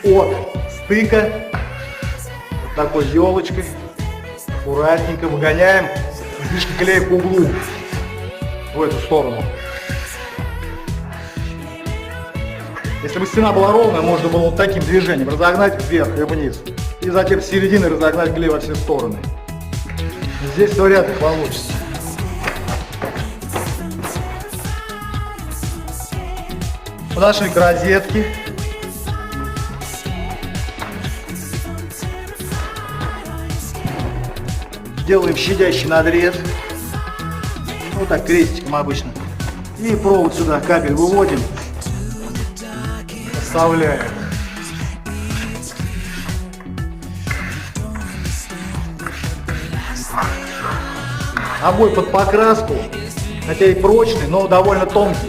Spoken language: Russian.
от стыка вот такой елочкой аккуратненько выгоняем излишки клея к углу в эту сторону. Если бы стена была ровная, можно было вот таким движением разогнать вверх и вниз. И затем с середины разогнать клей во все стороны. Здесь вряд ли получится. Подошли к розетке. Делаем щадящий надрез. Вот так крестиком обычно. И провод сюда, кабель выводим. Вставляем. Обой под покраску, хотя и прочный, но довольно тонкий.